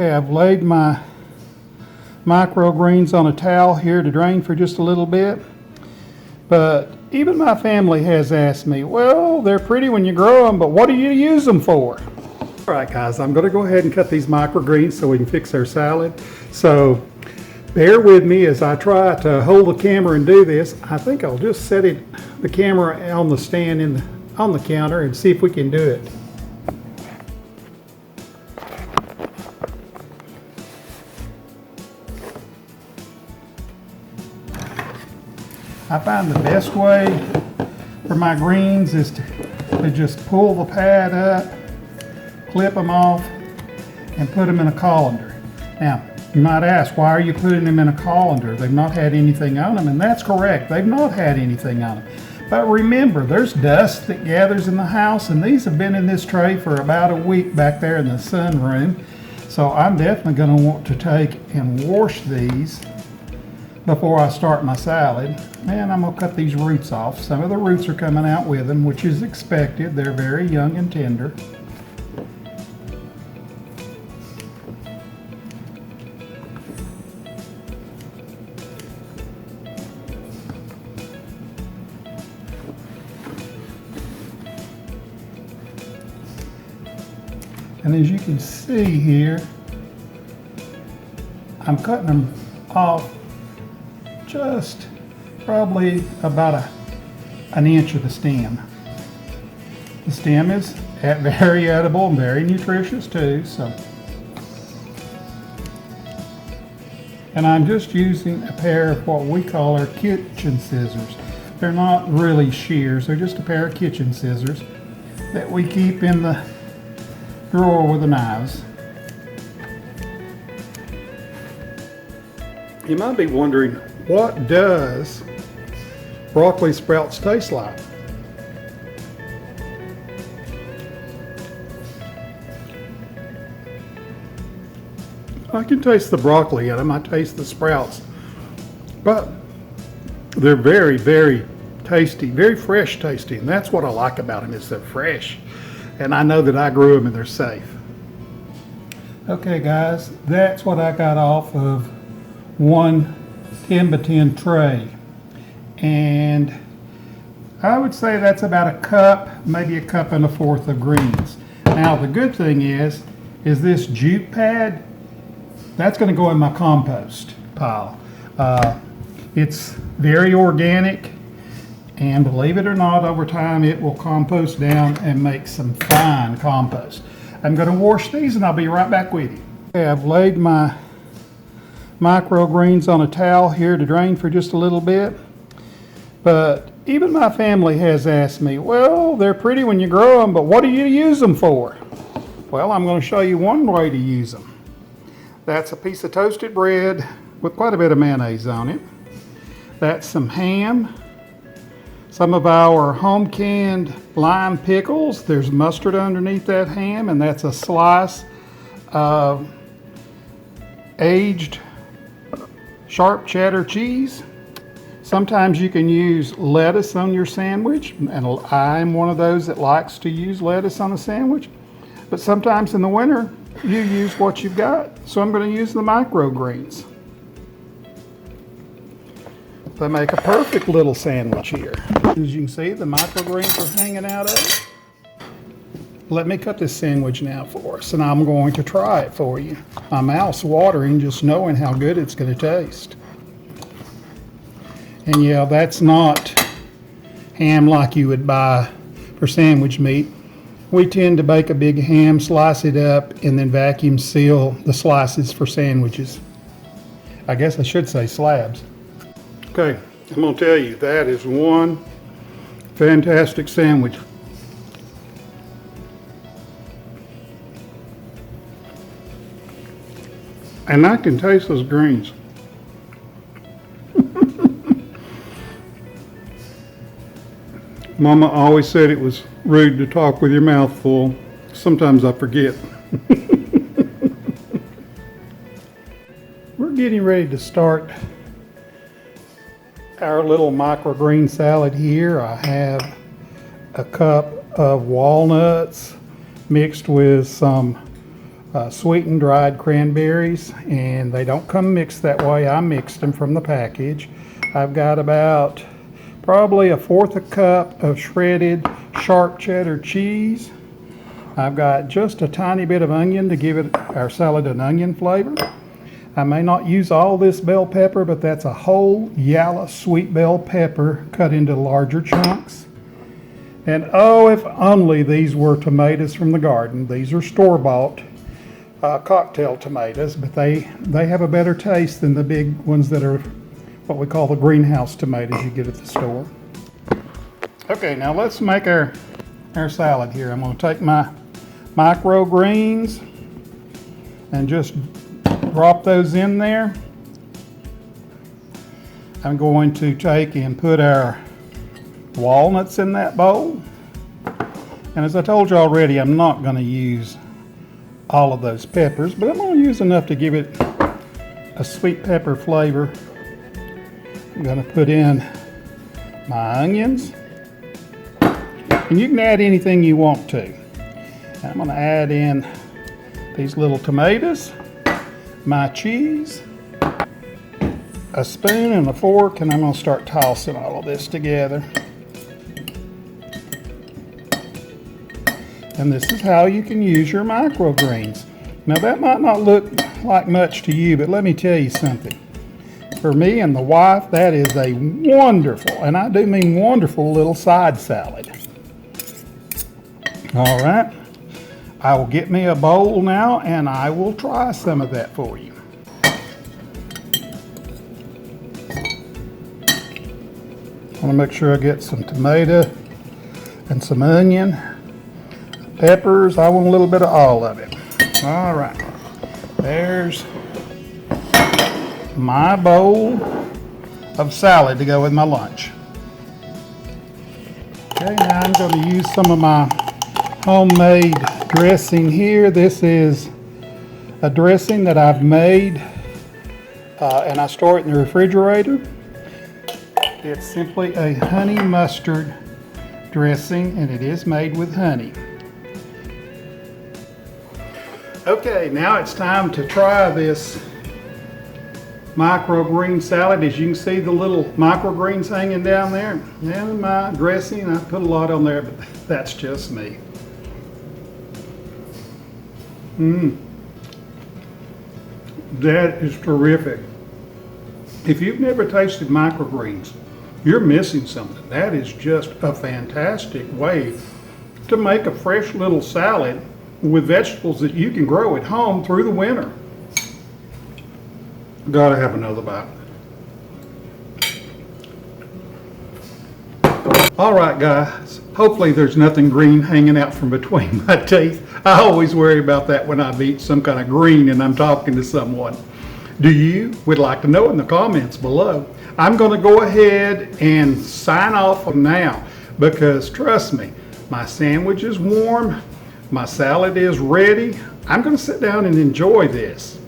Okay, I've laid my microgreens on a towel here to drain for just a little bit. But even my family has asked me, well, they're pretty when you grow them, but what do you use them for? All right, guys, I'm going to go ahead and cut these microgreens so we can fix our salad. So bear with me as I try to hold the camera and do this. I think I'll just set the camera on the stand on the counter and see if we can do it. I find the best way for my greens is to just pull the pad up, clip them off, and put them in a colander. Now, you might ask, why are you putting them in a colander? They've not had anything on them, and that's correct. They've not had anything on them. But remember, there's dust that gathers in the house, and these have been in this tray for about a week back there in the sunroom. So I'm definitely going to want to take and wash these before I start my salad. And I'm going to cut these roots off. Some of the roots are coming out with them, which is expected. They're very young and tender. And as you can see here, I'm cutting them off just probably about an inch of the stem. The stem is very edible and very nutritious too. And I'm just using a pair of what we call our kitchen scissors. They're not really shears, they're just a pair of kitchen scissors that we keep in the drawer with the knives. You might be wondering, what does broccoli sprouts taste like? I can taste the broccoli in them, I taste the sprouts, but they're very, very tasty, very fresh tasty, and that's what I like about them, is they're fresh. And I know that I grew them and they're safe. Okay guys, that's what I got off of one 10 by 10 tray. And I would say that's about a cup, maybe a cup and a fourth of greens. Now the good thing is this jute pad, that's going to go in my compost pile. It's very organic. And believe it or not, over time it will compost down and make some fine compost. I'm going to wash these and I'll be right back with you. Okay, I've laid my microgreens on a towel here to drain for just a little bit. But even my family has asked me, well, they're pretty when you grow them, but what do you use them for? Well, I'm going to show you one way to use them. That's a piece of toasted bread with quite a bit of mayonnaise on it. That's some ham. Some of our home canned lime pickles. There's mustard underneath that ham, and that's a slice of aged sharp cheddar cheese. Sometimes you can use lettuce on your sandwich, and I'm one of those that likes to use lettuce on a sandwich. But sometimes in the winter, you use what you've got. So I'm going to use the microgreens. They make a perfect little sandwich here. As you can see, the microgreens are hanging out of it. Let me cut this sandwich now for us, and I'm going to try it for you. My mouth's watering just knowing how good it's going to taste. And yeah, that's not ham like you would buy for sandwich meat. We tend to bake a big ham, slice it up, and then vacuum seal the slices for sandwiches. I guess I should say slabs. Okay, I'm going to tell you, that is one fantastic sandwich. And I can taste those greens. Mama always said it was rude to talk with your mouth full. Sometimes I forget. We're getting ready to start our little microgreen salad here. I have a cup of walnuts mixed with some sweetened dried cranberries, and they don't come mixed that way. I mixed them from the package. I've got about probably a fourth a cup of shredded sharp cheddar cheese. I've got just a tiny bit of onion to give it our salad an onion flavor. I may not use all this bell pepper, but that's a whole yellow sweet bell pepper cut into larger chunks. And oh, if only these were tomatoes from the garden. These are store-bought cocktail tomatoes, but they have a better taste than the big ones that are what we call the greenhouse tomatoes you get at the store. Okay, now let's make our salad here. I'm going to take my microgreens and just drop those in there. I'm going to take and put our walnuts in that bowl. And as I told you already, I'm not going to use all of those peppers, but I'm going to use enough to give it a sweet pepper flavor. I'm going to put in my onions. And you can add anything you want to. I'm going to add in these little tomatoes, my cheese, a spoon and a fork, and I'm going to start tossing all of this together. And this is how you can use your microgreens. Now that might not look like much to you, but let me tell you something. For me and the wife, that is a wonderful, and I do mean wonderful, little side salad. All right, I will get me a bowl now and I will try some of that for you. I want to make sure I get some tomato and some onion, peppers. I want a little bit of all of it. All right, there's my bowl of salad to go with my lunch. Okay, now I'm going to use some of my homemade dressing here. This is a dressing that I've made and I store it in the refrigerator. It's simply a honey mustard dressing, and it is made with honey. Okay, now it's time to try this microgreen salad. As you can see, the little microgreens hanging down there. And my dressing, I put a lot on there, but that's just me. That is terrific. If you've never tasted microgreens, you're missing something. That is just a fantastic way to make a fresh little salad with vegetables that you can grow at home through the winter. Gotta have another bite. All right, guys. Hopefully there's nothing green hanging out from between my teeth. I always worry about that when I eat some kind of green and I'm talking to someone. Do you? Would like to know in the comments below. I'm going to go ahead and sign off now because trust me, my sandwich is warm, my salad is ready. I'm going to sit down and enjoy this.